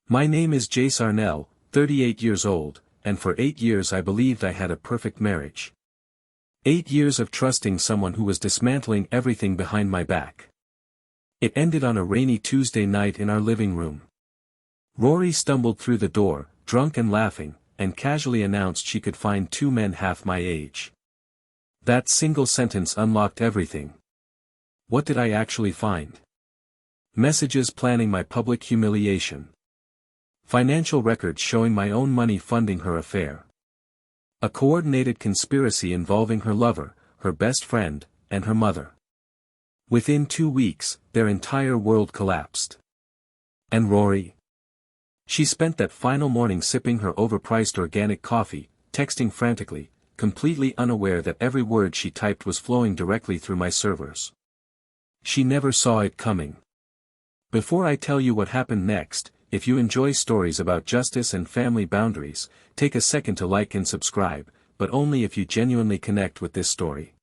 My name is Jace, 38 years old, and for 8 years I believed I had a perfect marriage. 8 years of trusting someone who was dismantling everything behind my back. It ended on a rainy Tuesday night in our living room. Rory stumbled through the door, drunk and laughing, and casually announced she could find 2 men half my age. That single sentence unlocked everything. What did I actually find? Messages planning my public humiliation. Financial records showing my own money funding her affair. A coordinated conspiracy involving her lover, her best friend, and her mother. Within 2 weeks, their entire world collapsed. And Rory? She spent that final morning sipping her overpriced organic coffee, texting frantically, completely unaware that every word she typed was flowing directly through my servers. She never saw it coming. Before I tell you what happened next, if you enjoy stories about justice and family boundaries, take a second to like and subscribe, but only if you genuinely connect with this story.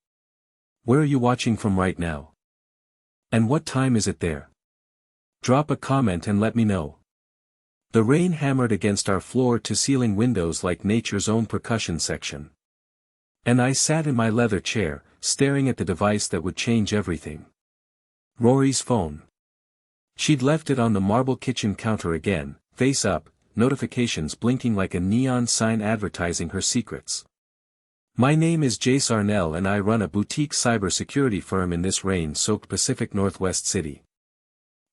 Where are you watching from right now? And what time is it there? Drop a comment and let me know. The rain hammered against our floor-to-ceiling windows like nature's own percussion section. And I sat in my leather chair, staring at the device that would change everything. Rory's phone. She'd left it on the marble kitchen counter again, face up, notifications blinking like a neon sign advertising her secrets. My name is Jace and I run a boutique cybersecurity firm in this rain-soaked Pacific Northwest city.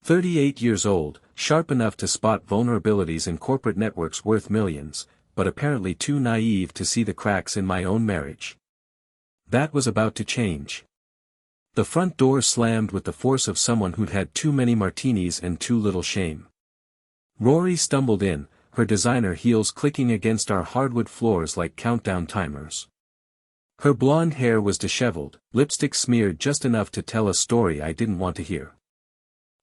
38 years old, sharp enough to spot vulnerabilities in corporate networks worth millions, but apparently too naive to see the cracks in my own marriage. That was about to change. The front door slammed with the force of someone who'd had too many martinis and too little shame. Rory stumbled in, her designer heels clicking against our hardwood floors like countdown timers. Her blonde hair was disheveled, lipstick smeared just enough to tell a story I didn't want to hear.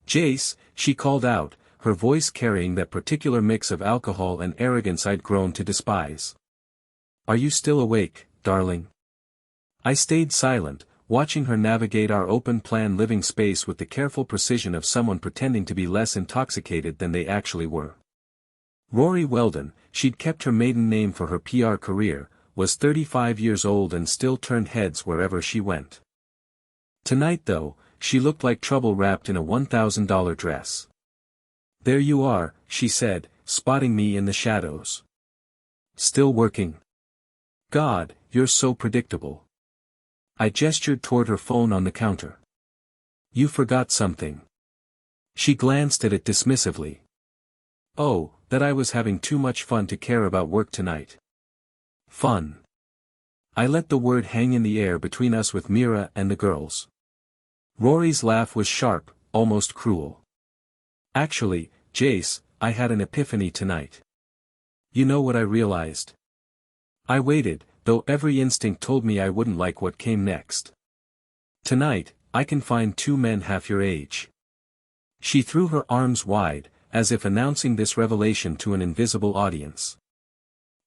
Jace, she called out, her voice carrying that particular mix of alcohol and arrogance I'd grown to despise. Are you still awake, darling? I stayed silent, watching her navigate our open-plan living space with the careful precision of someone pretending to be less intoxicated than they actually were. Rory Weldon, she'd kept her maiden name for her PR career, was 35 years old and still turned heads wherever she went. Tonight though, she looked like trouble wrapped in a $1,000 dress. There you are, she said, spotting me in the shadows. Still working? God, you're so predictable. I gestured toward her phone on the counter. You forgot something. She glanced at it dismissively. Oh, that I was having too much fun to care about work tonight. Fun. I let the word hang in the air between us with Meera and the girls. Rory's laugh was sharp, almost cruel. Actually, Jace, I had an epiphany tonight. You know what I realized? I waited, though every instinct told me I wouldn't like what came next. Tonight, I can find 2 men half your age. She threw her arms wide, as if announcing this revelation to an invisible audience.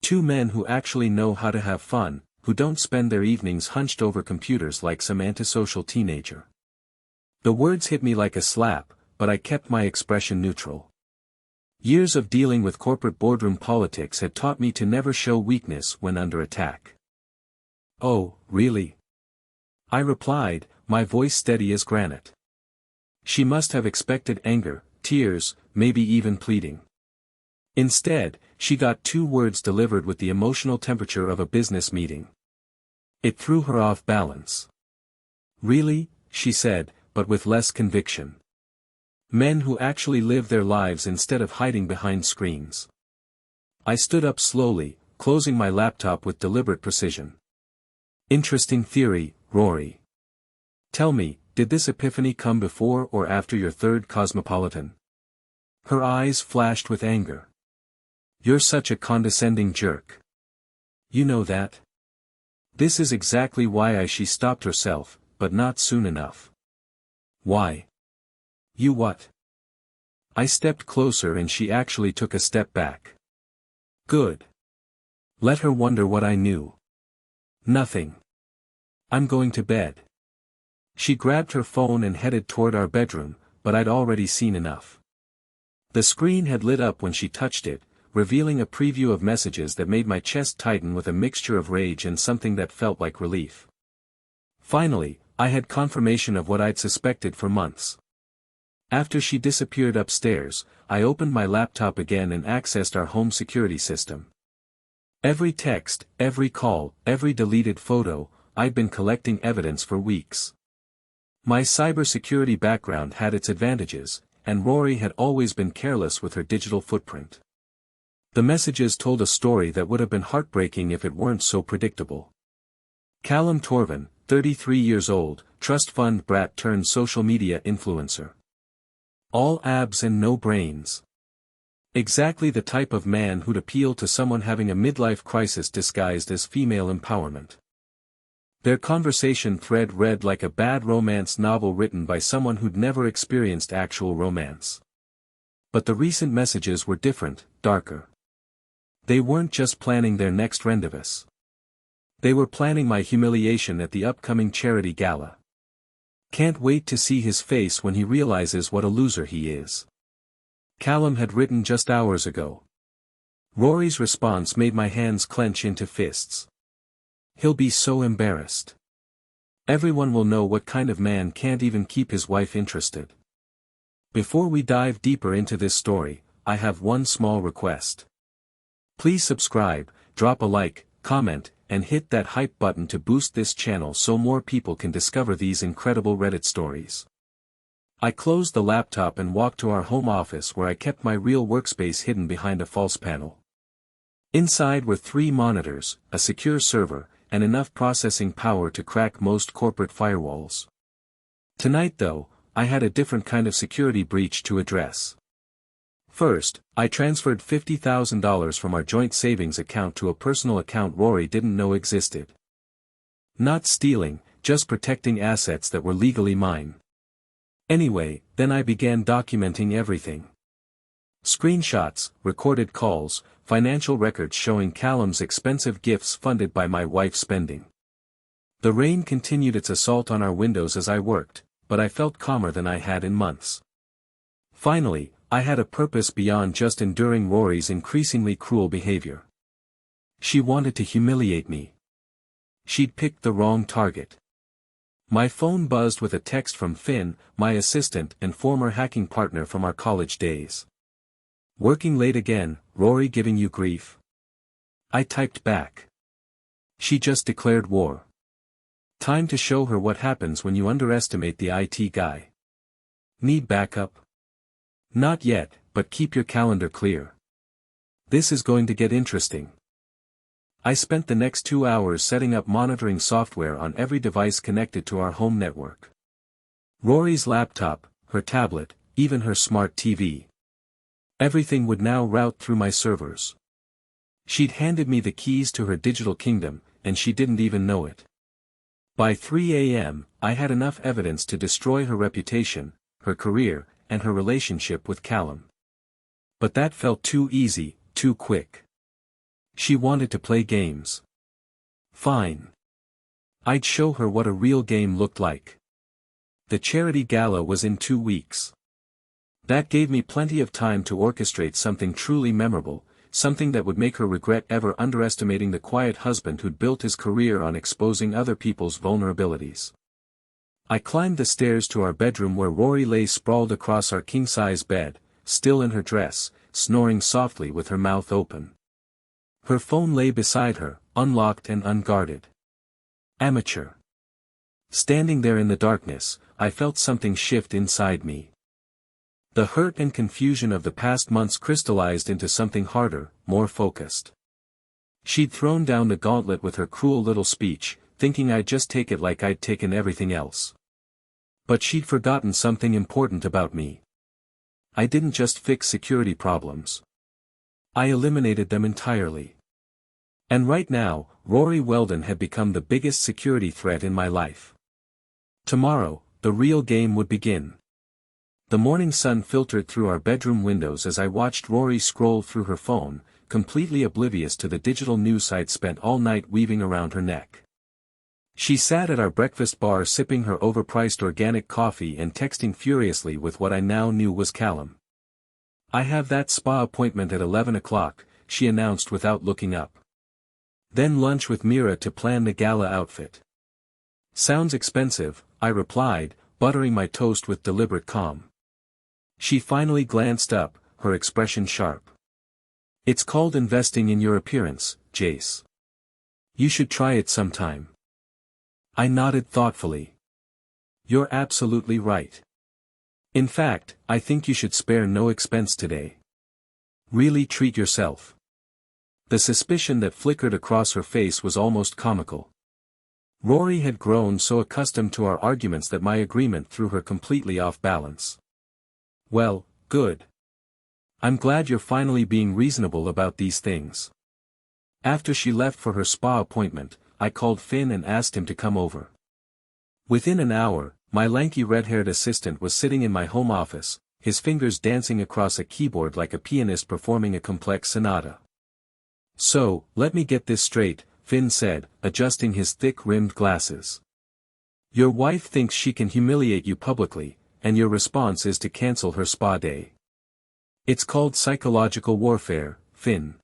2 men who actually know how to have fun, who don't spend their evenings hunched over computers like some antisocial teenager. The words hit me like a slap, but I kept my expression neutral. Years of dealing with corporate boardroom politics had taught me to never show weakness when under attack. Oh, really? I replied, my voice steady as granite. She must have expected anger, tears, maybe even pleading. Instead, she got 2 words delivered with the emotional temperature of a business meeting. It threw her off balance. Really, she said, but with less conviction. Men who actually live their lives instead of hiding behind screens. I stood up slowly, closing my laptop with deliberate precision. Interesting theory, Rory. Tell me, did this epiphany come before or after your 3rd Cosmopolitan? Her eyes flashed with anger. You're such a condescending jerk. You know that? This is exactly why she stopped herself, but not soon enough. Why? You what? I stepped closer and she actually took a step back. Good. Let her wonder what I knew. Nothing. I'm going to bed. She grabbed her phone and headed toward our bedroom, but I'd already seen enough. The screen had lit up when she touched it, revealing a preview of messages that made my chest tighten with a mixture of rage and something that felt like relief. Finally, I had confirmation of what I'd suspected for months. After she disappeared upstairs, I opened my laptop again and accessed our home security system. Every text, every call, every deleted photo, I'd been collecting evidence for weeks. My cybersecurity background had its advantages, and Rory had always been careless with her digital footprint. The messages told a story that would have been heartbreaking if it weren't so predictable. Callum Torvin, 33 years old, trust fund brat turned social media influencer. All abs and no brains. Exactly the type of man who'd appeal to someone having a midlife crisis disguised as female empowerment. Their conversation thread read like a bad romance novel written by someone who'd never experienced actual romance. But the recent messages were different, darker. They weren't just planning their next rendezvous. They were planning my humiliation at the upcoming charity gala. Can't wait to see his face when he realizes what a loser he is. Callum had written just hours ago. Rory's response made my hands clench into fists. He'll be so embarrassed. Everyone will know what kind of man can't even keep his wife interested. Before we dive deeper into this story, I have one small request. Please subscribe, drop a like, comment, and hit that hype button to boost this channel so more people can discover these incredible Reddit stories. I closed the laptop and walked to our home office where I kept my real workspace hidden behind a false panel. Inside were 3 monitors, a secure server, and enough processing power to crack most corporate firewalls. Tonight though, I had a different kind of security breach to address. First, I transferred $50,000 from our joint savings account to a personal account Rory didn't know existed. Not stealing, just protecting assets that were legally mine. Anyway, then I began documenting everything. Screenshots, recorded calls, financial records showing Callum's expensive gifts funded by my wife's spending. The rain continued its assault on our windows as I worked, but I felt calmer than I had in months. Finally, I had a purpose beyond just enduring Rory's increasingly cruel behavior. She wanted to humiliate me. She'd picked the wrong target. My phone buzzed with a text from Finn, my assistant and former hacking partner from our college days. Working late again, Rory giving you grief? I typed back. She just declared war. Time to show her what happens when you underestimate the IT guy. Need backup? Not yet, but keep your calendar clear. This is going to get interesting. I spent the next 2 hours setting up monitoring software on every device connected to our home network. Rory's laptop, her tablet, even her smart TV. Everything would now route through my servers. She'd handed me the keys to her digital kingdom, and she didn't even know it. By 3 a.m., I had enough evidence to destroy her reputation, her career, and her relationship with Callum. But that felt too easy, too quick. She wanted to play games. Fine. I'd show her what a real game looked like. The charity gala was in 2 weeks. That gave me plenty of time to orchestrate something truly memorable, something that would make her regret ever underestimating the quiet husband who'd built his career on exposing other people's vulnerabilities. I climbed the stairs to our bedroom where Rory lay sprawled across our king-size bed, still in her dress, snoring softly with her mouth open. Her phone lay beside her, unlocked and unguarded. Amateur. Standing there in the darkness, I felt something shift inside me. The hurt and confusion of the past months crystallized into something harder, more focused. She'd thrown down the gauntlet with her cruel little speech, thinking I'd just take it like I'd taken everything else. But she'd forgotten something important about me. I didn't just fix security problems. I eliminated them entirely. And right now, Rory Weldon had become the biggest security threat in my life. Tomorrow, the real game would begin. The morning sun filtered through our bedroom windows as I watched Rory scroll through her phone, completely oblivious to the digital news I'd spent all night weaving around her neck. She sat at our breakfast bar sipping her overpriced organic coffee and texting furiously with what I now knew was Callum. I have that spa appointment at 11 o'clock, she announced without looking up. Then lunch with Meera to plan the gala outfit. Sounds expensive, I replied, buttering my toast with deliberate calm. She finally glanced up, her expression sharp. It's called investing in your appearance, Jace. You should try it sometime. I nodded thoughtfully. You're absolutely right. In fact, I think you should spare no expense today. Really treat yourself. The suspicion that flickered across her face was almost comical. Rory had grown so accustomed to our arguments that my agreement threw her completely off balance. Well, good. I'm glad you're finally being reasonable about these things. After she left for her spa appointment, I called Finn and asked him to come over. Within an hour, my lanky red-haired assistant was sitting in my home office, his fingers dancing across a keyboard like a pianist performing a complex sonata. So, let me get this straight, Finn said, adjusting his thick-rimmed glasses. Your wife thinks she can humiliate you publicly, and your response is to cancel her spa day. It's called psychological warfare, Finn.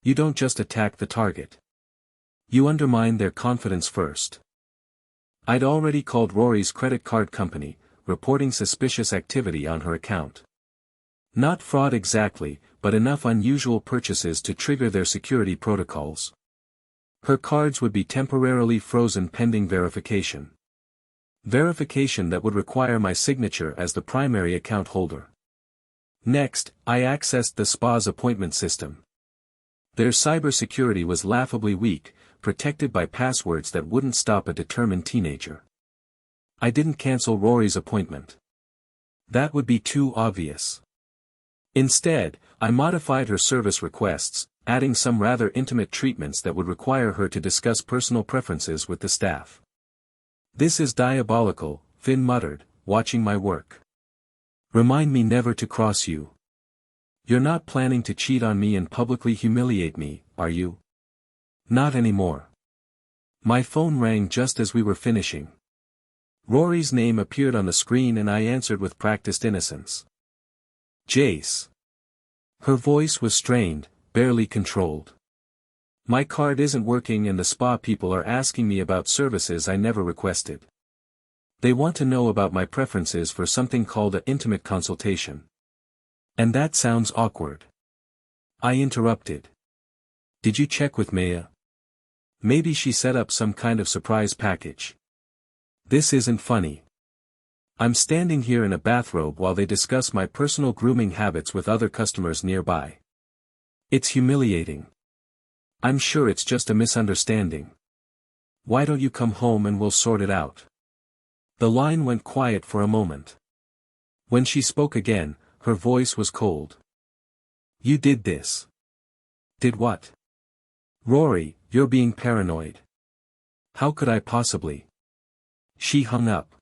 You don't just attack the target. You undermine their confidence first. I'd already called Rory's credit card company, reporting suspicious activity on her account. Not fraud exactly, but enough unusual purchases to trigger their security protocols. Her cards would be temporarily frozen pending verification. Verification that would require my signature as the primary account holder. Next, I accessed the spa's appointment system. Their cybersecurity was laughably weak, protected by passwords that wouldn't stop a determined teenager. I didn't cancel Rory's appointment. That would be too obvious. Instead, I modified her service requests, adding some rather intimate treatments that would require her to discuss personal preferences with the staff. This is diabolical, Finn muttered, watching my work. Remind me never to cross you. You're not planning to cheat on me and publicly humiliate me, are you? Not anymore. My phone rang just as we were finishing. Rory's name appeared on the screen and I answered with practiced innocence. Jace. Her voice was strained, barely controlled. My card isn't working and the spa people are asking me about services I never requested. They want to know about my preferences for something called an intimate consultation. And that sounds awkward. I interrupted. Did you check with Meera? Maybe she set up some kind of surprise package. This isn't funny. I'm standing here in a bathrobe while they discuss my personal grooming habits with other customers nearby. It's humiliating. I'm sure it's just a misunderstanding. Why don't you come home and we'll sort it out? The line went quiet for a moment. When she spoke again, her voice was cold. You did this. Did what? Rory, you're being paranoid. How could I possibly? She hung up.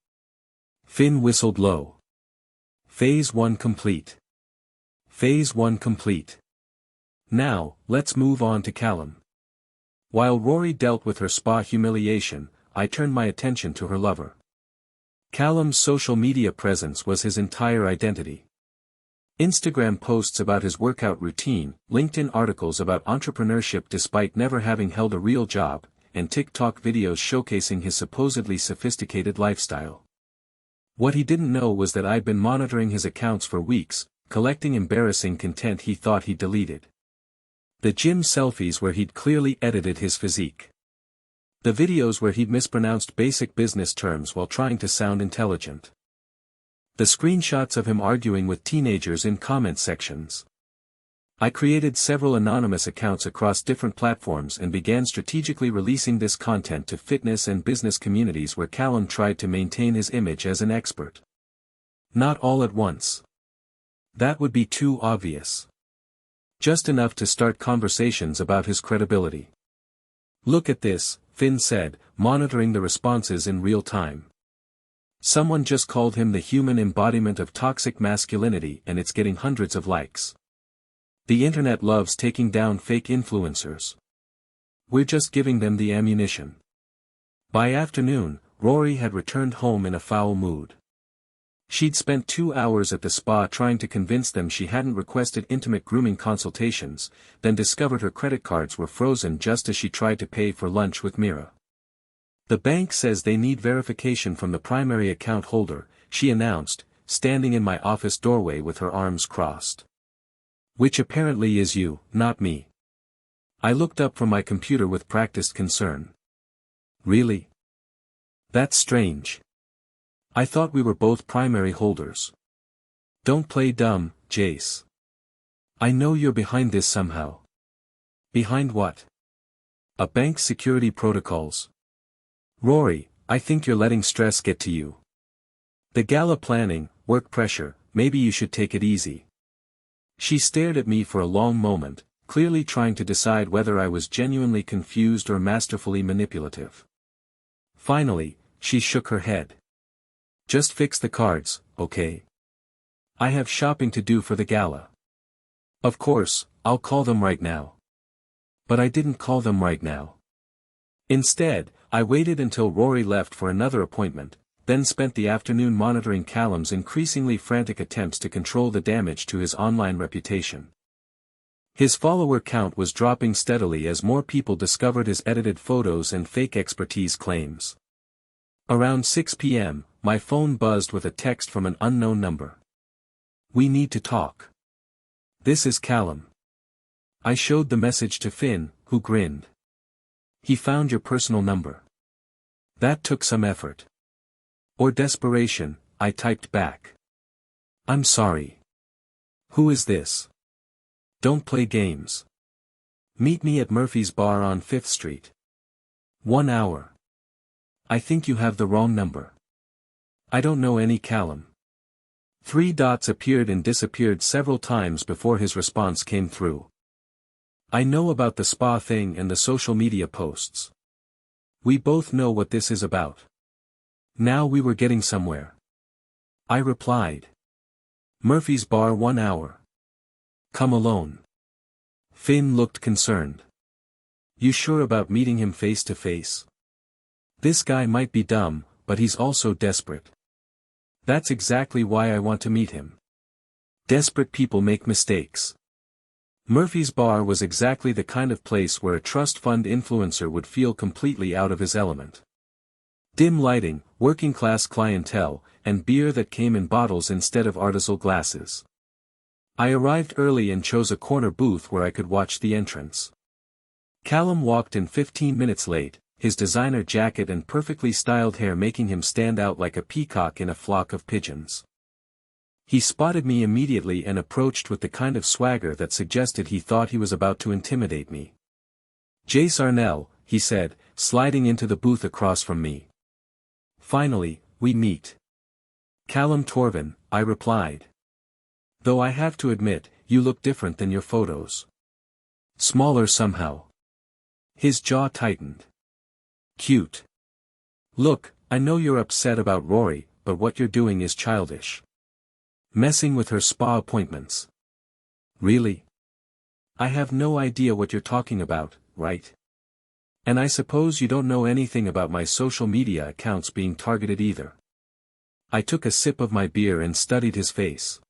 Finn whistled low. Phase 1 complete. Phase 1 complete. Now, let's move on to Callum. While Rory dealt with her spa humiliation, I turned my attention to her lover. Callum's social media presence was his entire identity. Instagram posts about his workout routine, LinkedIn articles about entrepreneurship despite never having held a real job, and TikTok videos showcasing his supposedly sophisticated lifestyle. What he didn't know was that I'd been monitoring his accounts for weeks, collecting embarrassing content he thought he'd deleted. The gym selfies where he'd clearly edited his physique. The videos where he'd mispronounced basic business terms while trying to sound intelligent. The screenshots of him arguing with teenagers in comment sections. I created several anonymous accounts across different platforms and began strategically releasing this content to fitness and business communities where Callum tried to maintain his image as an expert. Not all at once. That would be too obvious. Just enough to start conversations about his credibility. Look at this, Finn said, monitoring the responses in real time. Someone just called him the human embodiment of toxic masculinity and it's getting hundreds of likes. The internet loves taking down fake influencers. We're just giving them the ammunition. By afternoon, Rory had returned home in a foul mood. She'd spent 2 hours at the spa trying to convince them she hadn't requested intimate grooming consultations, then discovered her credit cards were frozen just as she tried to pay for lunch with Meera. The bank says they need verification from the primary account holder, she announced, standing in my office doorway with her arms crossed. Which apparently is you, not me. I looked up from my computer with practiced concern. Really? That's strange. I thought we were both primary holders. Don't play dumb, Jace. I know you're behind this somehow. Behind what? A bank's security protocols. Rory, I think you're letting stress get to you. The gala planning, work pressure, maybe you should take it easy. She stared at me for a long moment, clearly trying to decide whether I was genuinely confused or masterfully manipulative. Finally, she shook her head. Just fix the cards, okay? I have shopping to do for the gala. Of course, I'll call them right now. But I didn't call them right now. Instead, I waited until Rory left for another appointment, then spent the afternoon monitoring Callum's increasingly frantic attempts to control the damage to his online reputation. His follower count was dropping steadily as more people discovered his edited photos and fake expertise claims. Around 6 p.m., my phone buzzed with a text from an unknown number. We need to talk. This is Callum. I showed the message to Finn, who grinned. He found your personal number. That took some effort. Or desperation, I typed back. I'm sorry. Who is this? Don't play games. Meet me at Murphy's Bar on 5th Street. 1 hour. I think you have the wrong number. I don't know any Callum. 3 dots appeared and disappeared several times before his response came through. I know about the spa thing and the social media posts. We both know what this is about. Now we were getting somewhere. I replied. Murphy's Bar 1 hour. Come alone. Finn looked concerned. You sure about meeting him face to face? This guy might be dumb, but he's also desperate. That's exactly why I want to meet him. Desperate people make mistakes. Murphy's Bar was exactly the kind of place where a trust fund influencer would feel completely out of his element. Dim lighting, working-class clientele, and beer that came in bottles instead of artisanal glasses. I arrived early and chose a corner booth where I could watch the entrance. Callum walked in 15 minutes late, his designer jacket and perfectly styled hair making him stand out like a peacock in a flock of pigeons. He spotted me immediately and approached with the kind of swagger that suggested he thought he was about to intimidate me. Jace Arnell, he said, sliding into the booth across from me. Finally, we meet. Callum Torvin, I replied. Though I have to admit, you look different than your photos. Smaller somehow. His jaw tightened. Cute. Look, I know you're upset about Rory, but what you're doing is childish. Messing with her spa appointments. Really? I have no idea what you're talking about, right? And I suppose you don't know anything about my social media accounts being targeted either. I took a sip of my beer and studied his face.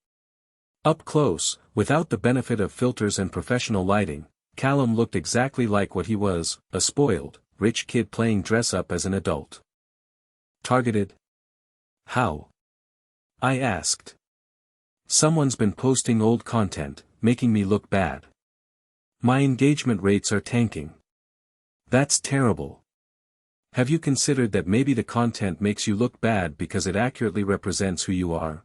Up close, without the benefit of filters and professional lighting, Callum looked exactly like what he was, a spoiled, rich kid playing dress-up as an adult. Targeted? How? I asked. Someone's been posting old content, making me look bad. My engagement rates are tanking. That's terrible. Have you considered that maybe the content makes you look bad because it accurately represents who you are?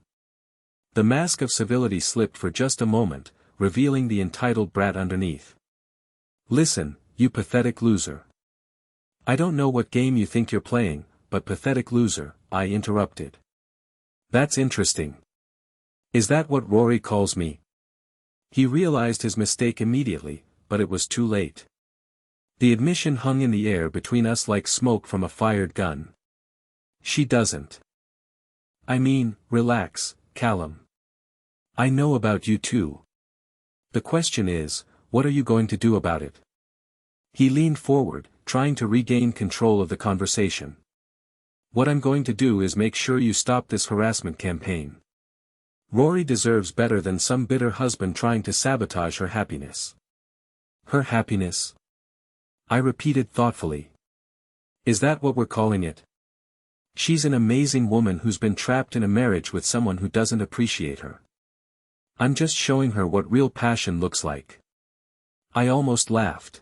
The mask of civility slipped for just a moment, revealing the entitled brat underneath. Listen, you pathetic loser. I don't know what game you think you're playing, but pathetic loser, I interrupted. That's interesting. Is that what Rory calls me? He realized his mistake immediately, but it was too late. The admission hung in the air between us like smoke from a fired gun. She doesn't. I mean, relax, Callum. I know about you too. The question is, what are you going to do about it? He leaned forward, trying to regain control of the conversation. What I'm going to do is make sure you stop this harassment campaign. Rory deserves better than some bitter husband trying to sabotage her happiness. Her happiness? I repeated thoughtfully. Is that what we're calling it? She's an amazing woman who's been trapped in a marriage with someone who doesn't appreciate her. I'm just showing her what real passion looks like. I almost laughed.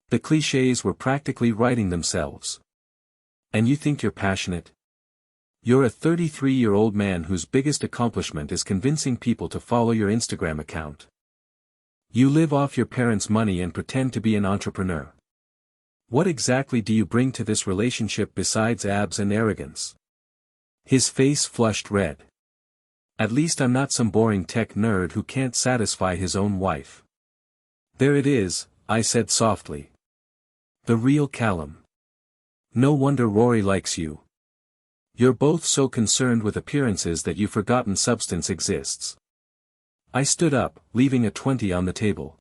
The clichés were practically writing themselves. And you think you're passionate? You're a 33-year-old man whose biggest accomplishment is convincing people to follow your Instagram account. You live off your parents' money and pretend to be an entrepreneur. What exactly do you bring to this relationship besides abs and arrogance? His face flushed red. At least I'm not some boring tech nerd who can't satisfy his own wife. There it is, I said softly. The real Callum. No wonder Rory likes you. You're both so concerned with appearances that you've forgotten substance exists. I stood up, leaving a 20 on the table.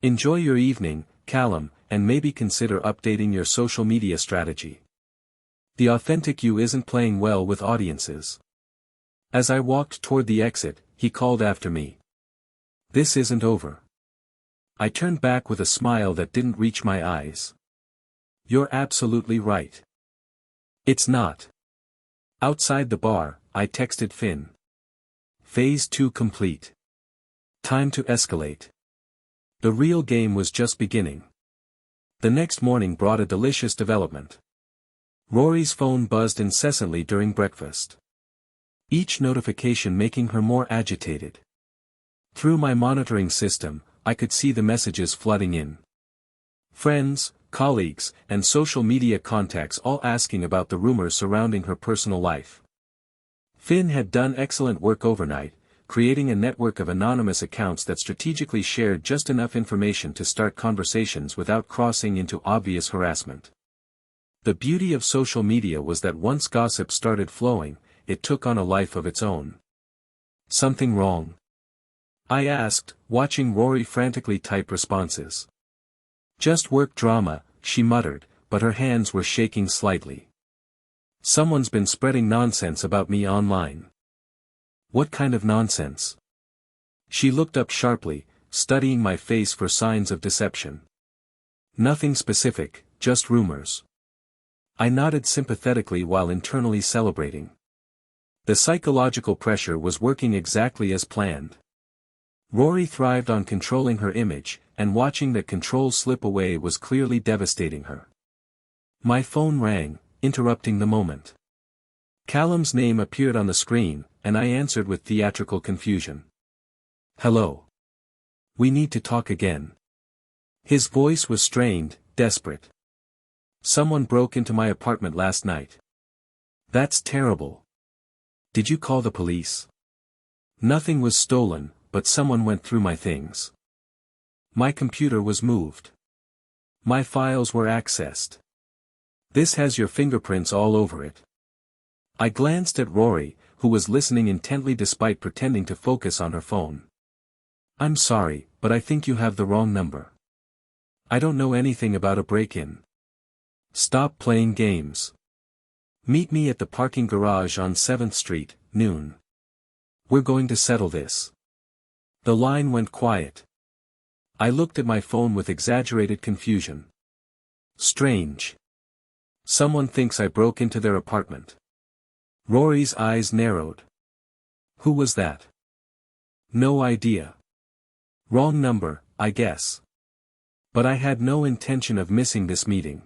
Enjoy your evening, Callum, and maybe consider updating your social media strategy. The authentic you isn't playing well with audiences. As I walked toward the exit, he called after me. This isn't over. I turned back with a smile that didn't reach my eyes. You're absolutely right. It's not. Outside the bar, I texted Finn. Phase 2 complete. Time to escalate. The real game was just beginning. The next morning brought a delicious development. Rory's phone buzzed incessantly during breakfast. Each notification making her more agitated. Through my monitoring system, I could see the messages flooding in. Friends, colleagues, and social media contacts all asking about the rumors surrounding her personal life. Finn had done excellent work overnight, creating a network of anonymous accounts that strategically shared just enough information to start conversations without crossing into obvious harassment. The beauty of social media was that once gossip started flowing, it took on a life of its own. Something wrong? I asked, watching Rory frantically type responses. Just work drama, she muttered, but her hands were shaking slightly. Someone's been spreading nonsense about me online. What kind of nonsense? She looked up sharply, studying my face for signs of deception. Nothing specific, just rumors. I nodded sympathetically while internally celebrating. The psychological pressure was working exactly as planned. Rory thrived on controlling her image, and watching that control slip away was clearly devastating her. My phone rang, interrupting the moment. Callum's name appeared on the screen, and I answered with theatrical confusion. Hello. We need to talk again. His voice was strained, desperate. Someone broke into my apartment last night. That's terrible. Did you call the police? Nothing was stolen, but someone went through my things. My computer was moved. My files were accessed. This has your fingerprints all over it. I glanced at Rory, who was listening intently despite pretending to focus on her phone. I'm sorry, but I think you have the wrong number. I don't know anything about a break-in. Stop playing games. Meet me at the parking garage on 7th Street, noon. We're going to settle this. The line went quiet. I looked at my phone with exaggerated confusion. Strange. Someone thinks I broke into their apartment. Rory's eyes narrowed. Who was that? No idea. Wrong number, I guess. But I had no intention of missing this meeting.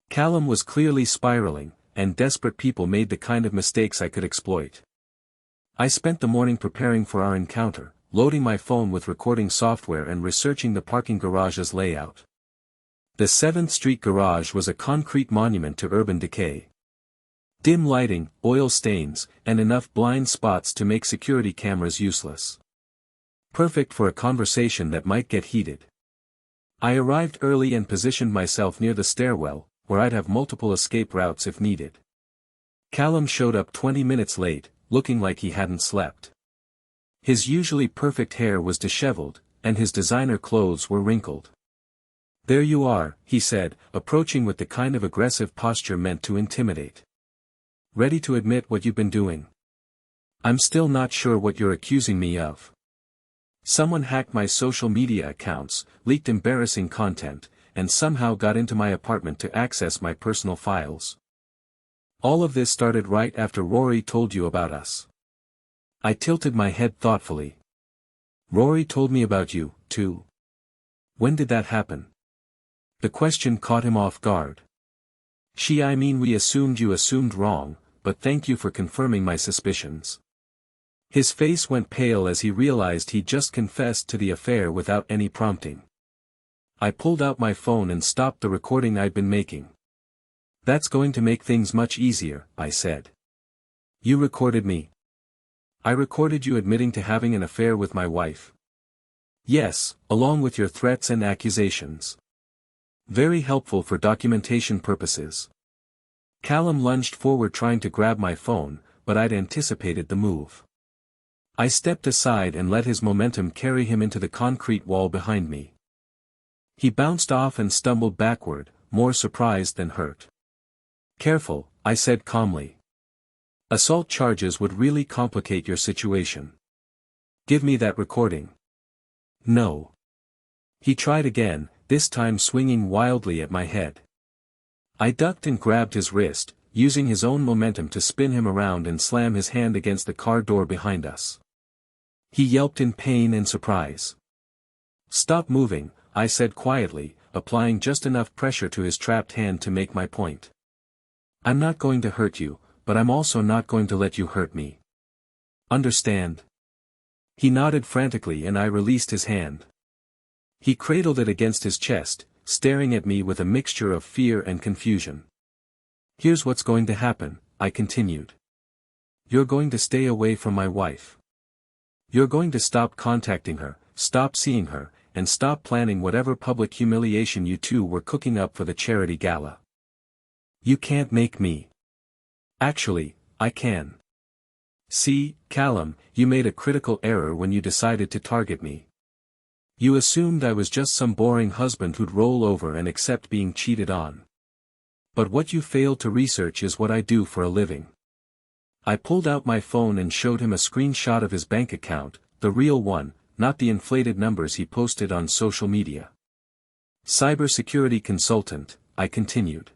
Callum was clearly spiraling, and desperate people made the kind of mistakes I could exploit. I spent the morning preparing for our encounter, loading my phone with recording software and researching the parking garage's layout. The 7th Street garage was a concrete monument to urban decay. Dim lighting, oil stains, and enough blind spots to make security cameras useless. Perfect for a conversation that might get heated. I arrived early and positioned myself near the stairwell, where I'd have multiple escape routes if needed. Callum showed up 20 minutes late, looking like he hadn't slept. His usually perfect hair was disheveled, and his designer clothes were wrinkled. There you are, he said, approaching with the kind of aggressive posture meant to intimidate. Ready to admit what you've been doing? I'm still not sure what you're accusing me of. Someone hacked my social media accounts, leaked embarrassing content, and somehow got into my apartment to access my personal files. All of this started right after Rory told you about us. I tilted my head thoughtfully. Rory told me about you, too. When did that happen? The question caught him off guard. We assumed you assumed wrong, but thank you for confirming my suspicions. His face went pale as he realized he'd just confessed to the affair without any prompting. I pulled out my phone and stopped the recording I'd been making. That's going to make things much easier, I said. You recorded me. I recorded you admitting to having an affair with my wife. Yes, along with your threats and accusations. Very helpful for documentation purposes. Callum lunged forward trying to grab my phone, but I'd anticipated the move. I stepped aside and let his momentum carry him into the concrete wall behind me. He bounced off and stumbled backward, more surprised than hurt. Careful, I said calmly. Assault charges would really complicate your situation. Give me that recording. No. He tried again, this time swinging wildly at my head. I ducked and grabbed his wrist, using his own momentum to spin him around and slam his hand against the car door behind us. He yelped in pain and surprise. Stop moving, I said quietly, applying just enough pressure to his trapped hand to make my point. I'm not going to hurt you, but I'm also not going to let you hurt me. Understand? He nodded frantically and I released his hand. He cradled it against his chest, staring at me with a mixture of fear and confusion. Here's what's going to happen, I continued. You're going to stay away from my wife. You're going to stop contacting her, stop seeing her, and stop planning whatever public humiliation you two were cooking up for the charity gala. You can't make me. Actually, I can. See, Callum, you made a critical error when you decided to target me. You assumed I was just some boring husband who'd roll over and accept being cheated on. But what you failed to research is what I do for a living. I pulled out my phone and showed him a screenshot of his bank account, the real one, not the inflated numbers he posted on social media. Cybersecurity consultant, I continued.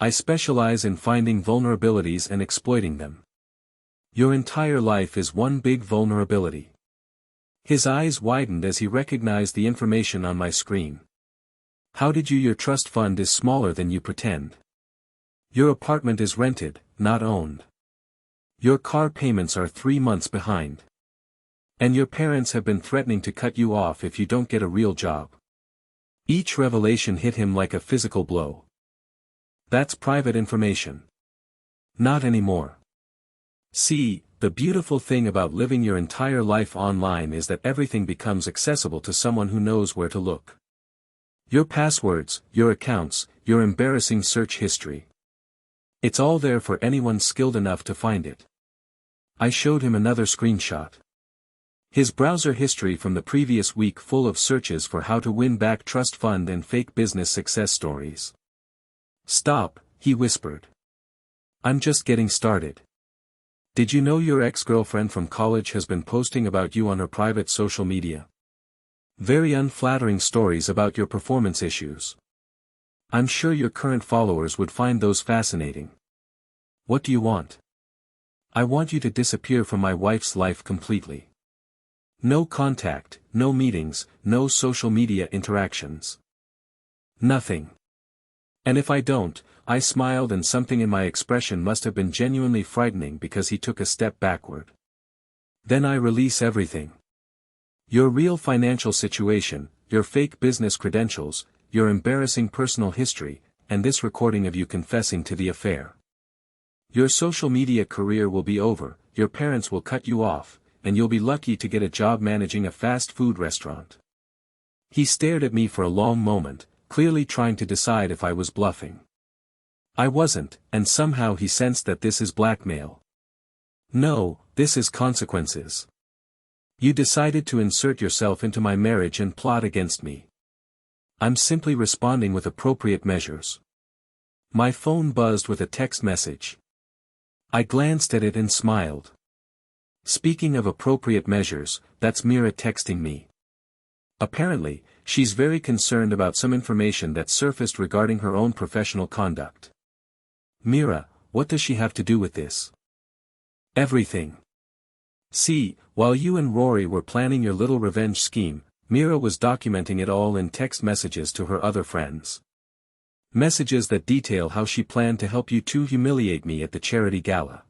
I specialize in finding vulnerabilities and exploiting them. Your entire life is one big vulnerability. His eyes widened as he recognized the information on my screen. How did you? Your trust fund is smaller than you pretend. Your apartment is rented, not owned. Your car payments are 3 months behind. And your parents have been threatening to cut you off if you don't get a real job. Each revelation hit him like a physical blow. That's private information. Not anymore. See, the beautiful thing about living your entire life online is that everything becomes accessible to someone who knows where to look. Your passwords, your accounts, your embarrassing search history. It's all there for anyone skilled enough to find it. I showed him another screenshot. His browser history from the previous week full of searches for how to win back trust fund and fake business success stories. Stop, he whispered. I'm just getting started. Did you know your ex-girlfriend from college has been posting about you on her private social media? Very unflattering stories about your performance issues. I'm sure your current followers would find those fascinating. What do you want? I want you to disappear from my wife's life completely. No contact, no meetings, no social media interactions. Nothing. And if I don't, I smiled and something in my expression must have been genuinely frightening because he took a step backward. Then I release everything. Your real financial situation, your fake business credentials, your embarrassing personal history, and this recording of you confessing to the affair. Your social media career will be over, your parents will cut you off, and you'll be lucky to get a job managing a fast food restaurant. He stared at me for a long moment, clearly trying to decide if I was bluffing. I wasn't, and somehow he sensed that this is blackmail. No, this is consequences. You decided to insert yourself into my marriage and plot against me. I'm simply responding with appropriate measures. My phone buzzed with a text message. I glanced at it and smiled. Speaking of appropriate measures, that's Meera texting me. Apparently, she's very concerned about some information that surfaced regarding her own professional conduct. Meera, what does she have to do with this? Everything. See, while you and Rory were planning your little revenge scheme, Meera was documenting it all in text messages to her other friends. Messages that detail how she planned to help you two humiliate me at the charity gala.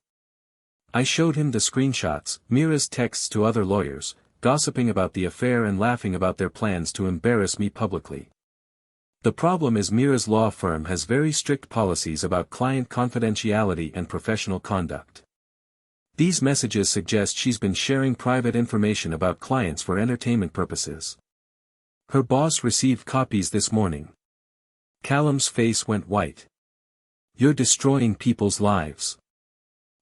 I showed him the screenshots, Meera's texts to other lawyers, gossiping about the affair and laughing about their plans to embarrass me publicly. The problem is Meera's law firm has very strict policies about client confidentiality and professional conduct. These messages suggest she's been sharing private information about clients for entertainment purposes. Her boss received copies this morning. Callum's face went white. You're destroying people's lives.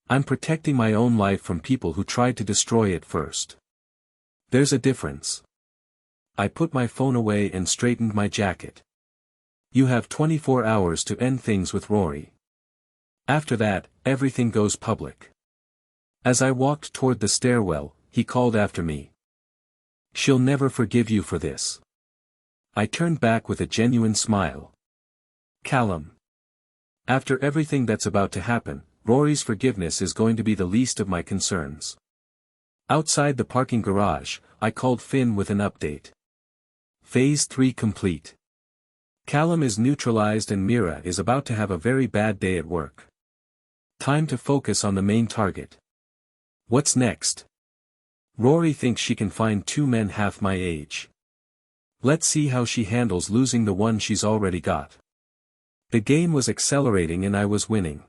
I'm protecting my own life from people who tried to destroy it first. There's a difference. I put my phone away and straightened my jacket. You have 24 hours to end things with Rory. After that, everything goes public. As I walked toward the stairwell, he called after me. She'll never forgive you for this. I turned back with a genuine smile. Callum. After everything that's about to happen, Rory's forgiveness is going to be the least of my concerns. Outside the parking garage, I called Finn with an update. Phase 3 complete. Callum is neutralized and Meera is about to have a very bad day at work. Time to focus on the main target. What's next? Rory thinks she can find 2 men half my age. Let's see how she handles losing the one she's already got. The game was accelerating and I was winning.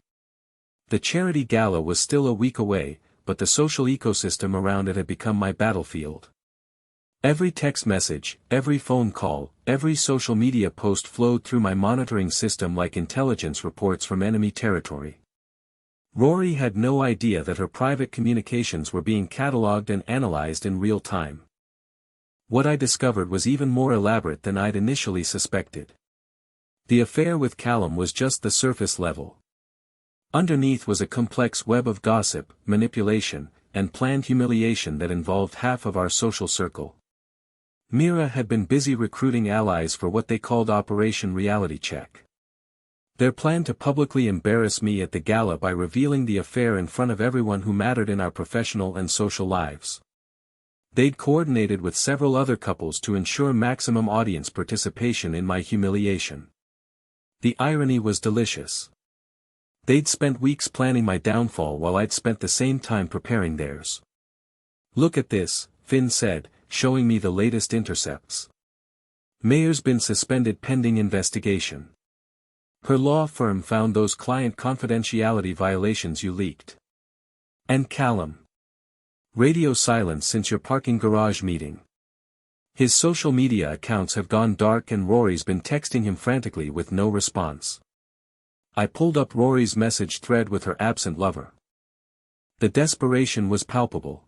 The charity gala was still a week away, but the social ecosystem around it had become my battlefield. Every text message, every phone call, every social media post flowed through my monitoring system like intelligence reports from enemy territory. Rory had no idea that her private communications were being catalogued and analyzed in real time. What I discovered was even more elaborate than I'd initially suspected. The affair with Callum was just the surface level. Underneath was a complex web of gossip, manipulation, and planned humiliation that involved half of our social circle. Meera had been busy recruiting allies for what they called Operation Reality Check. Their plan to publicly embarrass me at the gala by revealing the affair in front of everyone who mattered in our professional and social lives. They'd coordinated with several other couples to ensure maximum audience participation in my humiliation. The irony was delicious. They'd spent weeks planning my downfall while I'd spent the same time preparing theirs. Look at this, Finn said, showing me the latest intercepts. Mayer's been suspended pending investigation. Her law firm found those client confidentiality violations you leaked. And Callum. Radio silence since your parking garage meeting. His social media accounts have gone dark and Rory's been texting him frantically with no response. I pulled up Rory's message thread with her absent lover. The desperation was palpable.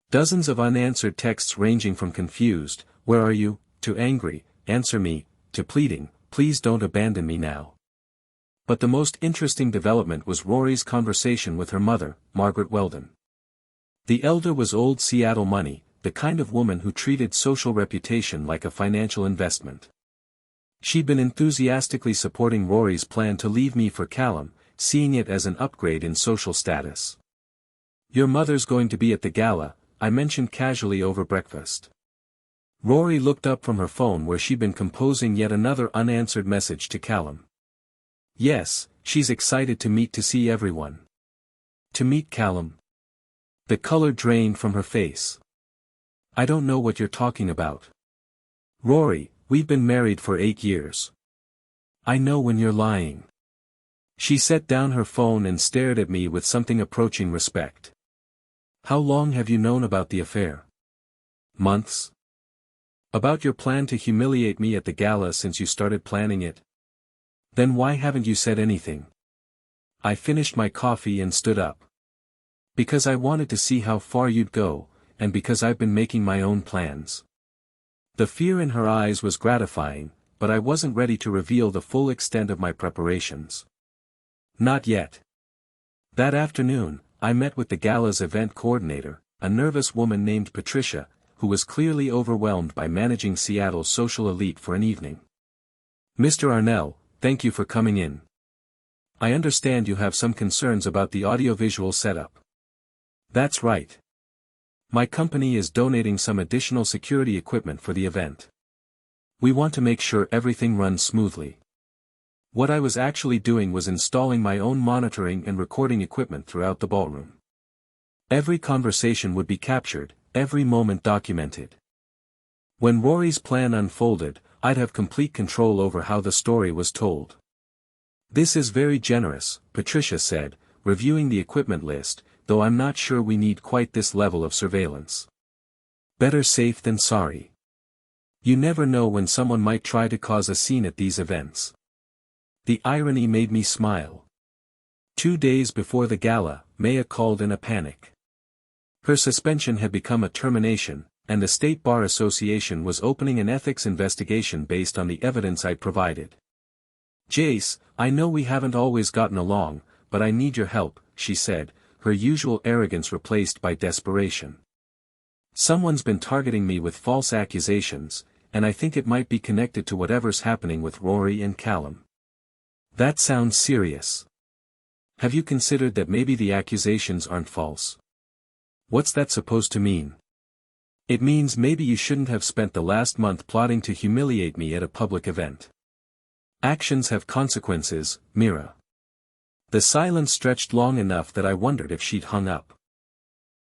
Dozens of unanswered texts ranging from confused, "Where are you?" to angry, "Answer me," to pleading, "Please don't abandon me now." But the most interesting development was Rory's conversation with her mother, Margaret Weldon. The elder was old Seattle money, the kind of woman who treated social reputation like a financial investment. She'd been enthusiastically supporting Rory's plan to leave me for Callum, seeing it as an upgrade in social status. "Your mother's going to be at the gala," I mentioned casually over breakfast. Rory looked up from her phone where she'd been composing yet another unanswered message to Callum. "Yes, she's excited to see everyone. To meet Callum." The color drained from her face. "I don't know what you're talking about. Rory, we've been married for 8 years. I know when you're lying." She set down her phone and stared at me with something approaching respect. "How long have you known about the affair?" "Months." "About your plan to humiliate me at the gala since you started planning it?" "Then why haven't you said anything?" I finished my coffee and stood up. "Because I wanted to see how far you'd go, and because I've been making my own plans." The fear in her eyes was gratifying, but I wasn't ready to reveal the full extent of my preparations. "Not yet. That afternoon, I met with the gala's event coordinator, a nervous woman named Patricia, who was clearly overwhelmed by managing Seattle's social elite for an evening. "Mr. Arnell, thank you for coming in. I understand you have some concerns about the audiovisual setup." "That's right. My company is donating some additional security equipment for the event. We want to make sure everything runs smoothly." What I was actually doing was installing my own monitoring and recording equipment throughout the ballroom. Every conversation would be captured, every moment documented. When Rory's plan unfolded, I'd have complete control over how the story was told. "This is very generous," Patricia said, reviewing the equipment list, "though I'm not sure we need quite this level of surveillance. Better safe than sorry. You never know when someone might try to cause a scene at these events." The irony made me smile. 2 days before the gala, Meera called in a panic. Her suspension had become a termination, and the State Bar Association was opening an ethics investigation based on the evidence I provided. "Jace, I know we haven't always gotten along, but I need your help," she said, her usual arrogance replaced by desperation. "Someone's been targeting me with false accusations, and I think it might be connected to whatever's happening with Rory and Callum." "That sounds serious. Have you considered that maybe the accusations aren't false?" "What's that supposed to mean?" "It means maybe you shouldn't have spent the last month plotting to humiliate me at a public event. Actions have consequences, Meera." The silence stretched long enough that I wondered if she'd hung up.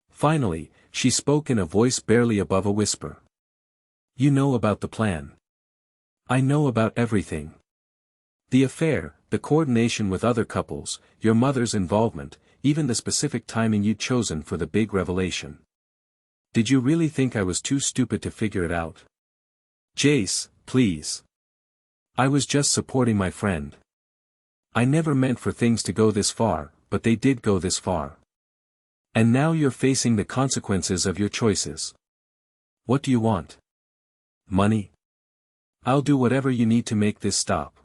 Finally, she spoke in a voice barely above a whisper. "You know about the plan." "I know about everything. The affair, the coordination with other couples, your mother's involvement, even the specific timing you'd chosen for the big revelation. Did you really think I was too stupid to figure it out?" "Jace, please. I was just supporting my friend. I never meant for things to go this far, but they did go this far. And now you're facing the consequences of your choices. What do you want? Money? I'll do whatever you need to make this stop."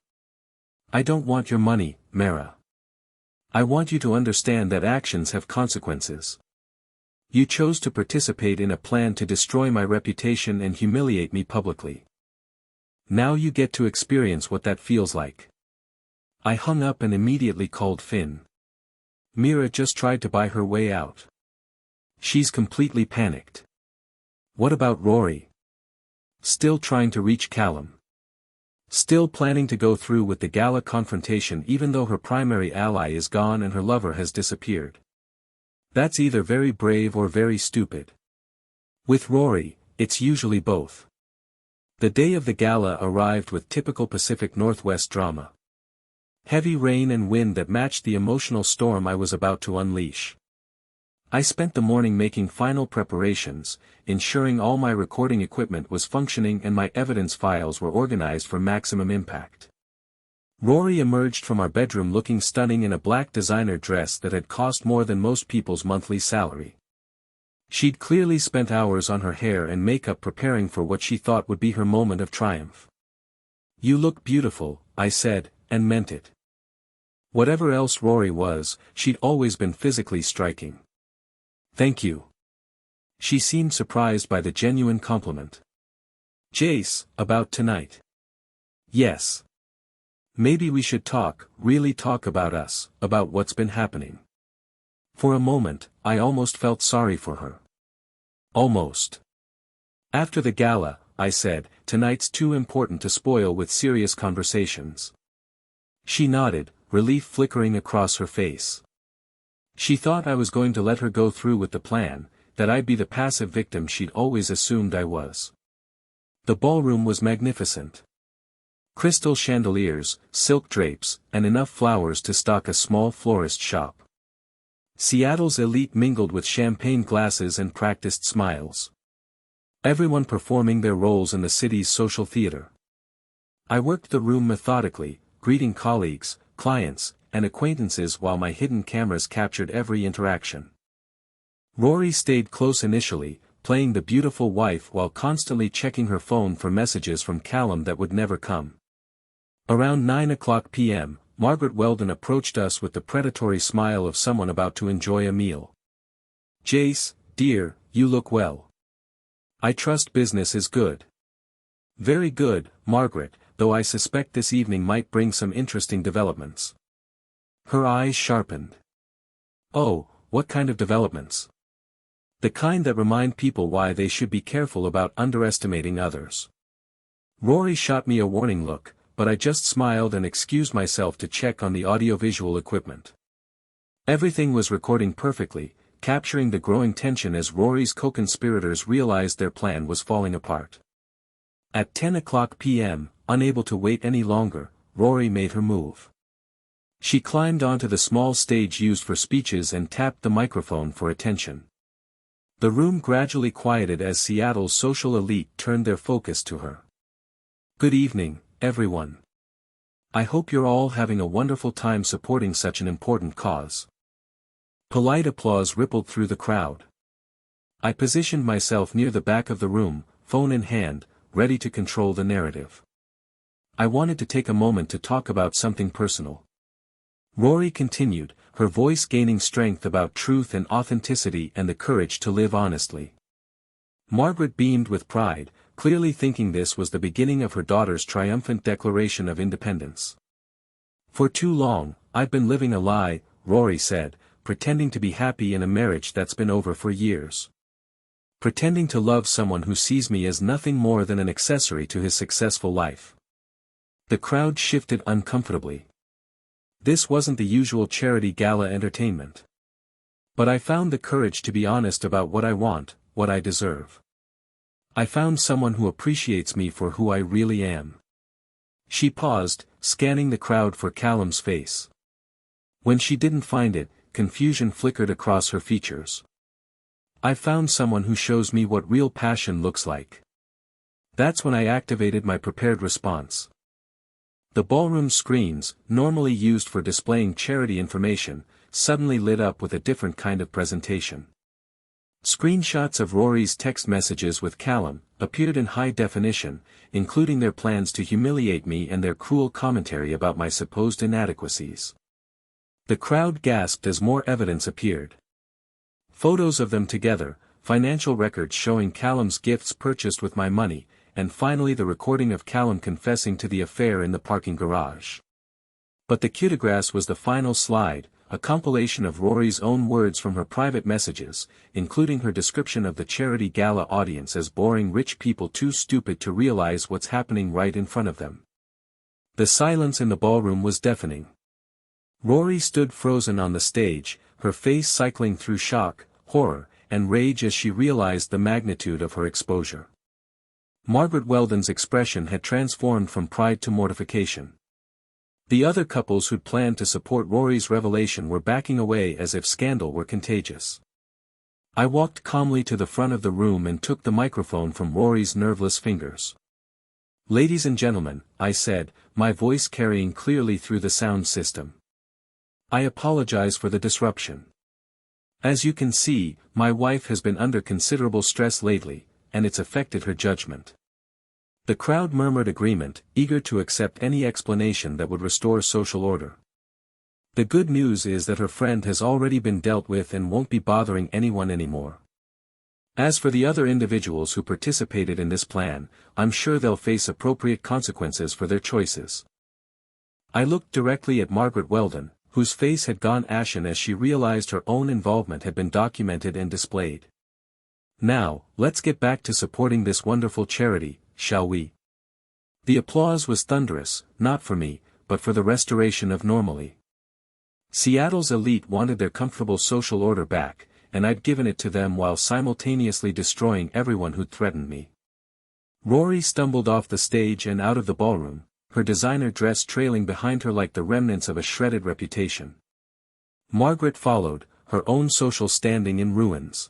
"I don't want your money, Meera. I want you to understand that actions have consequences. You chose to participate in a plan to destroy my reputation and humiliate me publicly. Now you get to experience what that feels like." I hung up and immediately called Finn. Meera just tried to buy her way out. She's completely panicked. What about Rory? Still trying to reach Callum. Still planning to go through with the gala confrontation even though her primary ally is gone and her lover has disappeared. That's either very brave or very stupid. With Rory, it's usually both. The day of the gala arrived with typical Pacific Northwest drama. Heavy rain and wind that matched the emotional storm I was about to unleash. I spent the morning making final preparations, ensuring all my recording equipment was functioning and my evidence files were organized for maximum impact. Rory emerged from our bedroom looking stunning in a black designer dress that had cost more than most people's monthly salary. She'd clearly spent hours on her hair and makeup preparing for what she thought would be her moment of triumph. "You look beautiful," I said, and meant it. Whatever else Rory was, she'd always been physically striking. "Thank you." She seemed surprised by the genuine compliment. "Jace, about tonight?" "Yes. Maybe we should talk, really talk about us, about what's been happening." For a moment, I almost felt sorry for her. Almost. "After the gala," I said, "tonight's too important to spoil with serious conversations." She nodded, relief flickering across her face. She thought I was going to let her go through with the plan, that I'd be the passive victim she'd always assumed I was. The ballroom was magnificent. Crystal chandeliers, silk drapes, and enough flowers to stock a small florist shop. Seattle's elite mingled with champagne glasses and practiced smiles. Everyone performing their roles in the city's social theater. I worked the room methodically, greeting colleagues, clients, and acquaintances while my hidden cameras captured every interaction. Rory stayed close initially, playing the beautiful wife while constantly checking her phone for messages from Callum that would never come. Around 9:00 p.m., Margaret Weldon approached us with the predatory smile of someone about to enjoy a meal. "Jace, dear, you look well. I trust business is good." "Very good, Margaret, though I suspect this evening might bring some interesting developments." Her eyes sharpened. "Oh, what kind of developments?" "The kind that remind people why they should be careful about underestimating others." Rory shot me a warning look, but I just smiled and excused myself to check on the audiovisual equipment. Everything was recording perfectly, capturing the growing tension as Rory's co-conspirators realized their plan was falling apart. At 10:00 p.m., unable to wait any longer, Rory made her move. She climbed onto the small stage used for speeches and tapped the microphone for attention. The room gradually quieted as Seattle's social elite turned their focus to her. "Good evening, everyone. I hope you're all having a wonderful time supporting such an important cause." Polite applause rippled through the crowd. I positioned myself near the back of the room, phone in hand, ready to control the narrative. I wanted to take a moment to talk about something personal. Rory continued, her voice gaining strength about truth and authenticity and the courage to live honestly. Margaret beamed with pride, clearly thinking this was the beginning of her daughter's triumphant declaration of independence. "For too long, I've been living a lie," Rory said, "pretending to be happy in a marriage that's been over for years. Pretending to love someone who sees me as nothing more than an accessory to his successful life." The crowd shifted uncomfortably. This wasn't the usual charity gala entertainment. But I found the courage to be honest about what I want, what I deserve. I found someone who appreciates me for who I really am. She paused, scanning the crowd for Callum's face. When she didn't find it, confusion flickered across her features. "I found someone who shows me what real passion looks like." That's when I activated my prepared response. The ballroom screens, normally used for displaying charity information, suddenly lit up with a different kind of presentation. Screenshots of Rory's text messages with Callum appeared in high definition, including their plans to humiliate me and their cruel commentary about my supposed inadequacies. The crowd gasped as more evidence appeared. Photos of them together, financial records showing Callum's gifts purchased with my money, and finally the recording of Callum confessing to the affair in the parking garage. But the cutagrass was the final slide, a compilation of Rory's own words from her private messages, including her description of the charity gala audience as boring rich people too stupid to realize what's happening right in front of them. The silence in the ballroom was deafening. Rory stood frozen on the stage, her face cycling through shock, horror, and rage as she realized the magnitude of her exposure. Margaret Weldon's expression had transformed from pride to mortification. The other couples who'd planned to support Rory's revelation were backing away as if scandal were contagious. I walked calmly to the front of the room and took the microphone from Rory's nerveless fingers. "Ladies and gentlemen," I said, my voice carrying clearly through the sound system. "I apologize for the disruption. As you can see, my wife has been under considerable stress lately, and it's affected her judgment." The crowd murmured agreement, eager to accept any explanation that would restore social order. "The good news is that her friend has already been dealt with and won't be bothering anyone anymore. As for the other individuals who participated in this plan, I'm sure they'll face appropriate consequences for their choices." I looked directly at Margaret Weldon, whose face had gone ashen as she realized her own involvement had been documented and displayed. "Now, let's get back to supporting this wonderful charity, shall we?" The applause was thunderous, not for me, but for the restoration of normalcy. Seattle's elite wanted their comfortable social order back, and I'd given it to them while simultaneously destroying everyone who'd threatened me. Rory stumbled off the stage and out of the ballroom, her designer dress trailing behind her like the remnants of a shredded reputation. Margaret followed, her own social standing in ruins.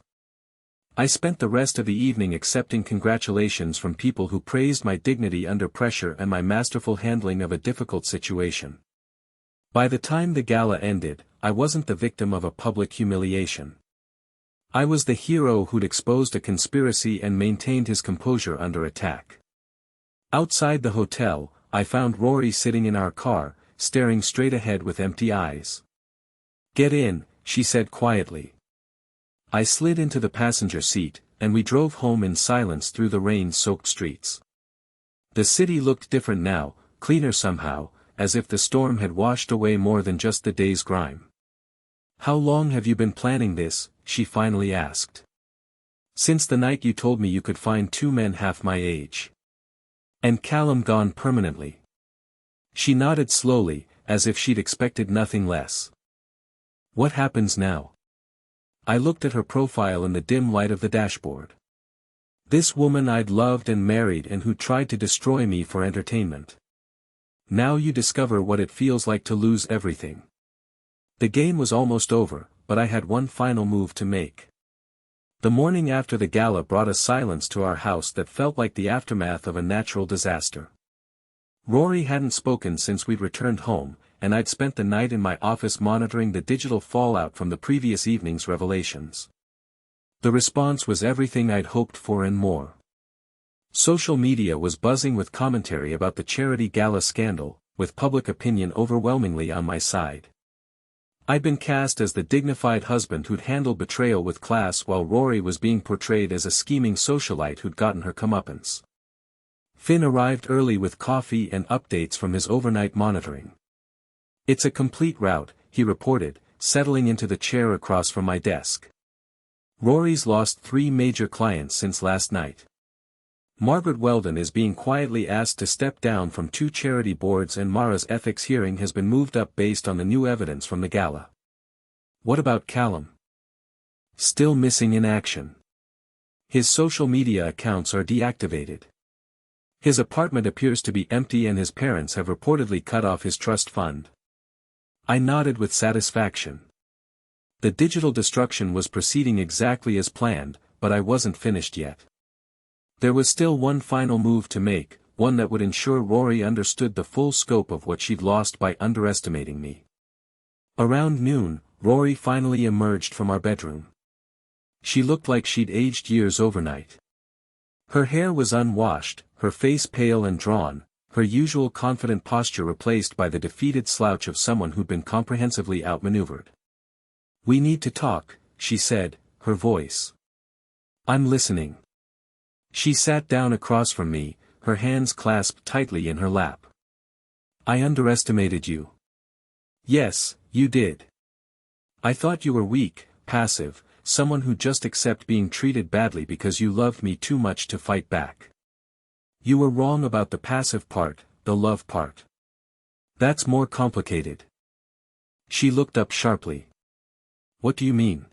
I spent the rest of the evening accepting congratulations from people who praised my dignity under pressure and my masterful handling of a difficult situation. By the time the gala ended, I wasn't the victim of a public humiliation. I was the hero who'd exposed a conspiracy and maintained his composure under attack. Outside the hotel, I found Rory sitting in our car, staring straight ahead with empty eyes. "Get in," she said quietly. I slid into the passenger seat, and we drove home in silence through the rain-soaked streets. The city looked different now, cleaner somehow, as if the storm had washed away more than just the day's grime. "How long have you been planning this?" she finally asked. "Since the night you told me you could find two men half my age. And Callum gone permanently." She nodded slowly, as if she'd expected nothing less. "What happens now?" I looked at her profile in the dim light of the dashboard. This woman I'd loved and married and who tried to destroy me for entertainment. Now you discover what it feels like to lose everything. The game was almost over, but I had one final move to make. The morning after the gala brought a silence to our house that felt like the aftermath of a natural disaster. Rory hadn't spoken since we'd returned home, and I'd spent the night in my office monitoring the digital fallout from the previous evening's revelations. The response was everything I'd hoped for and more. Social media was buzzing with commentary about the charity gala scandal, with public opinion overwhelmingly on my side. I'd been cast as the dignified husband who'd handled betrayal with class while Rory was being portrayed as a scheming socialite who'd gotten her comeuppance. Finn arrived early with coffee and updates from his overnight monitoring. "It's a complete rout," he reported, settling into the chair across from my desk. "Rory's lost 3 major clients since last night. Margaret Weldon is being quietly asked to step down from 2 charity boards and Mara's ethics hearing has been moved up based on the new evidence from the gala. What about Callum? Still missing in action. His social media accounts are deactivated. His apartment appears to be empty and his parents have reportedly cut off his trust fund." I nodded with satisfaction. The digital destruction was proceeding exactly as planned, but I wasn't finished yet. There was still one final move to make, one that would ensure Rory understood the full scope of what she'd lost by underestimating me. Around noon, Rory finally emerged from our bedroom. She looked like she'd aged years overnight. Her hair was unwashed, her face pale and drawn, her usual confident posture replaced by the defeated slouch of someone who'd been comprehensively outmaneuvered. "We need to talk," she said, her voice. "I'm listening." She sat down across from me, her hands clasped tightly in her lap. "I underestimated you." "Yes, you did. I thought you were weak, passive, someone who just accept being treated badly because you loved me too much to fight back. You were wrong about the passive part, the love part. That's more complicated." She looked up sharply. "What do you mean?"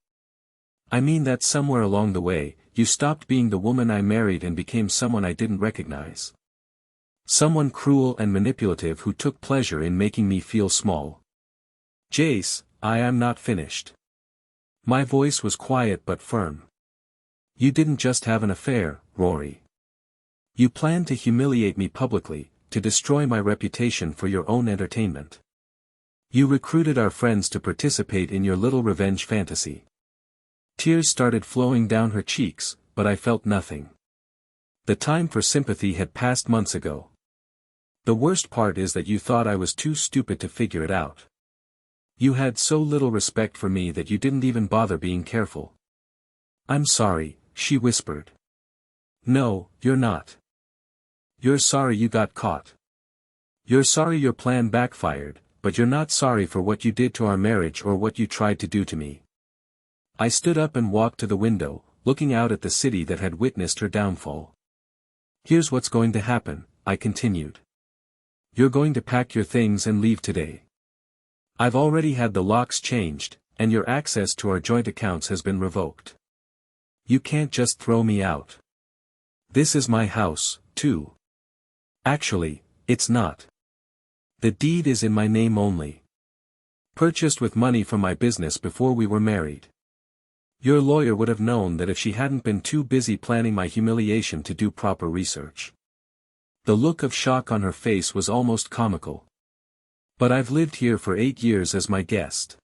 "I mean that somewhere along the way, you stopped being the woman I married and became someone I didn't recognize. Someone cruel and manipulative who took pleasure in making me feel small." "Jace, I am not finished." My voice was quiet but firm. "You didn't just have an affair, Rory. You planned to humiliate me publicly, to destroy my reputation for your own entertainment. You recruited our friends to participate in your little revenge fantasy." Tears started flowing down her cheeks, but I felt nothing. The time for sympathy had passed months ago. "The worst part is that you thought I was too stupid to figure it out. You had so little respect for me that you didn't even bother being careful." "I'm sorry," she whispered. "No, you're not. You're sorry you got caught. You're sorry your plan backfired, but you're not sorry for what you did to our marriage or what you tried to do to me." I stood up and walked to the window, looking out at the city that had witnessed her downfall. "Here's what's going to happen," I continued. "You're going to pack your things and leave today. I've already had the locks changed, and your access to our joint accounts has been revoked. You can't just throw me out. This is my house, too. Actually, it's not. The deed is in my name only. Purchased with money from my business before we were married. Your lawyer would have known that if she hadn't been too busy planning my humiliation to do proper research." The look of shock on her face was almost comical. "But I've lived here for 8 years as my guest.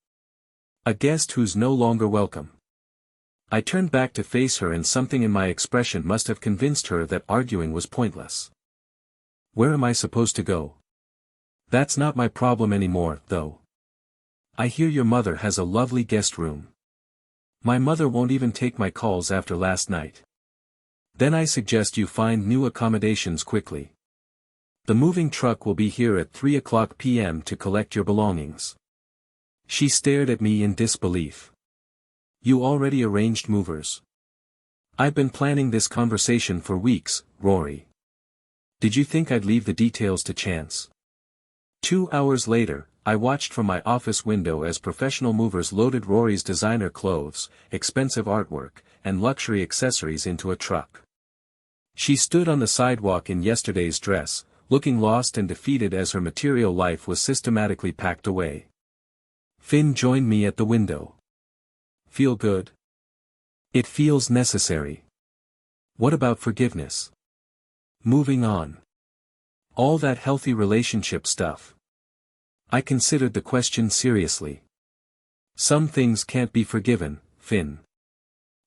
A guest who's no longer welcome." I turned back to face her and something in my expression must have convinced her that arguing was pointless. "Where am I supposed to go?" That's not my problem anymore, though. I hear your mother has a lovely guest room. My mother won't even take my calls after last night. Then I suggest you find new accommodations quickly. The moving truck will be here at 3 p.m. to collect your belongings. She stared at me in disbelief. You already arranged movers? I've been planning this conversation for weeks, Rory. Did you think I'd leave the details to chance? 2 hours later, I watched from my office window as professional movers loaded Rory's designer clothes, expensive artwork, and luxury accessories into a truck. She stood on the sidewalk in yesterday's dress, looking lost and defeated as her material life was systematically packed away. Finn joined me at the window. Feel good? It feels necessary. What about forgiveness? Moving on. All that healthy relationship stuff. I considered the question seriously. Some things can't be forgiven, Finn.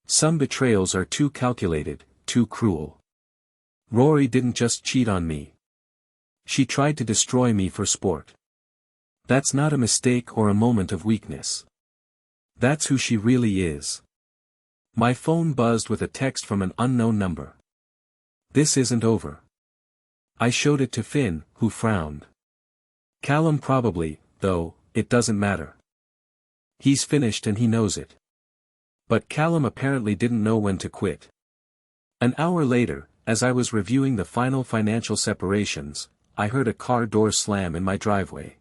Some betrayals are too calculated, too cruel. Rory didn't just cheat on me. She tried to destroy me for sport. That's not a mistake or a moment of weakness. That's who she really is. My phone buzzed with a text from an unknown number. This isn't over. I showed it to Finn, who frowned. Callum probably, though, it doesn't matter. He's finished and he knows it. But Callum apparently didn't know when to quit. An hour later, as I was reviewing the final financial separations, I heard a car door slam in my driveway.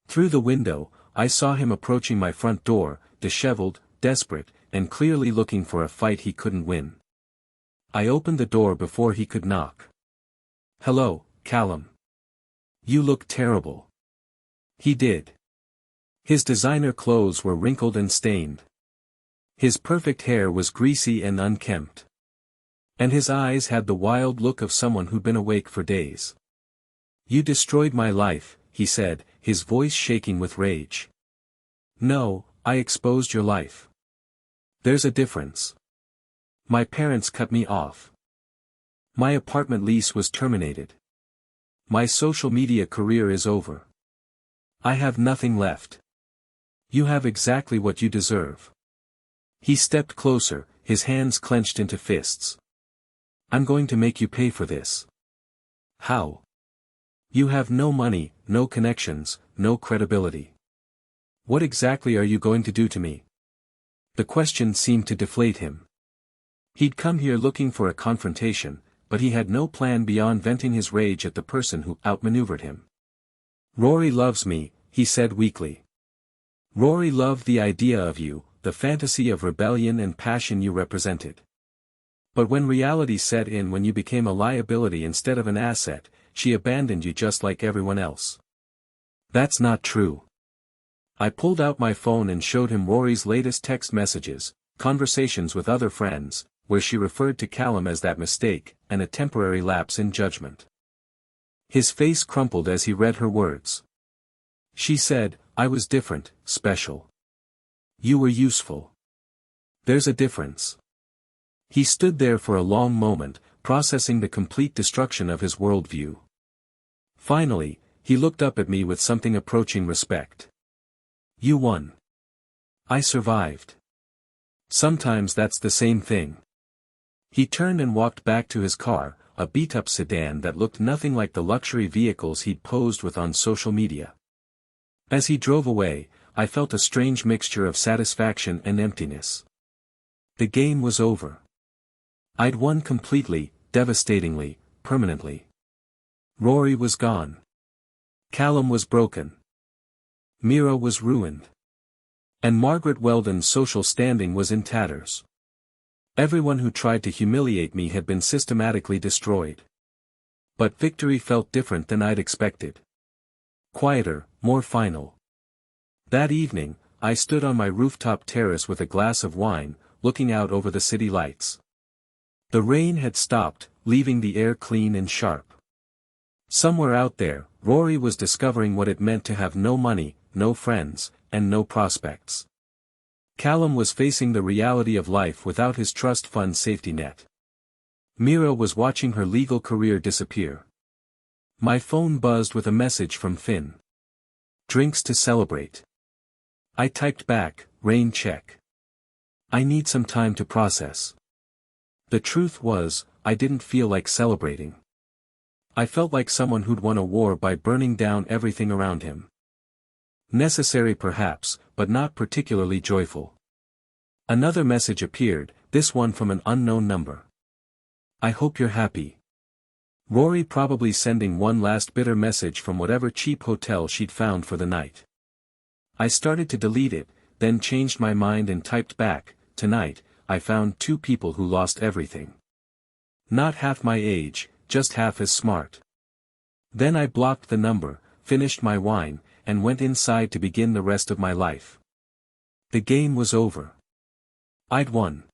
Through the window, I saw him approaching my front door, disheveled, desperate, and clearly looking for a fight he couldn't win. I opened the door before he could knock. Hello, Callum. You look terrible. He did. His designer clothes were wrinkled and stained. His perfect hair was greasy and unkempt. And his eyes had the wild look of someone who'd been awake for days. You destroyed my life, he said, his voice shaking with rage. No, I exposed your life. There's a difference. My parents cut me off. My apartment lease was terminated. My social media career is over. I have nothing left. You have exactly what you deserve. He stepped closer, his hands clenched into fists. I'm going to make you pay for this. How? You have no money, no connections, no credibility. What exactly are you going to do to me? The question seemed to deflate him. He'd come here looking for a confrontation, but he had no plan beyond venting his rage at the person who outmaneuvered him. Rory loves me, he said weakly. Rory loved the idea of you, the fantasy of rebellion and passion you represented. But when reality set in, when you became a liability instead of an asset, she abandoned you just like everyone else. That's not true. I pulled out my phone and showed him Rory's latest text messages, conversations with other friends, where she referred to Callum as that mistake, and a temporary lapse in judgment. His face crumpled as he read her words. She said, I was different, special. You were useful. There's a difference. He stood there for a long moment, processing the complete destruction of his worldview. Finally, he looked up at me with something approaching respect. You won. I survived. Sometimes that's the same thing. He turned and walked back to his car, a beat-up sedan that looked nothing like the luxury vehicles he'd posed with on social media. As he drove away, I felt a strange mixture of satisfaction and emptiness. The game was over. I'd won completely, devastatingly, permanently. Rory was gone. Callum was broken. Meera was ruined. And Margaret Weldon's social standing was in tatters. Everyone who tried to humiliate me had been systematically destroyed. But victory felt different than I'd expected. Quieter, more final. That evening, I stood on my rooftop terrace with a glass of wine, looking out over the city lights. The rain had stopped, leaving the air clean and sharp. Somewhere out there, Rory was discovering what it meant to have no money, no friends, and no prospects. Callum was facing the reality of life without his trust fund safety net. Meera was watching her legal career disappear. My phone buzzed with a message from Finn. Drinks to celebrate. I typed back, rain check. I need some time to process. The truth was, I didn't feel like celebrating. I felt like someone who'd won a war by burning down everything around him. Necessary perhaps, but not particularly joyful. Another message appeared, this one from an unknown number. I hope you're happy. Rory probably sending one last bitter message from whatever cheap hotel she'd found for the night. I started to delete it, then changed my mind and typed back, tonight, I found two people who lost everything. Not half my age, just half as smart. Then I blocked the number, finished my wine, and went inside to begin the rest of my life. The game was over. I'd won.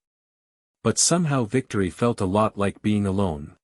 But somehow victory felt a lot like being alone.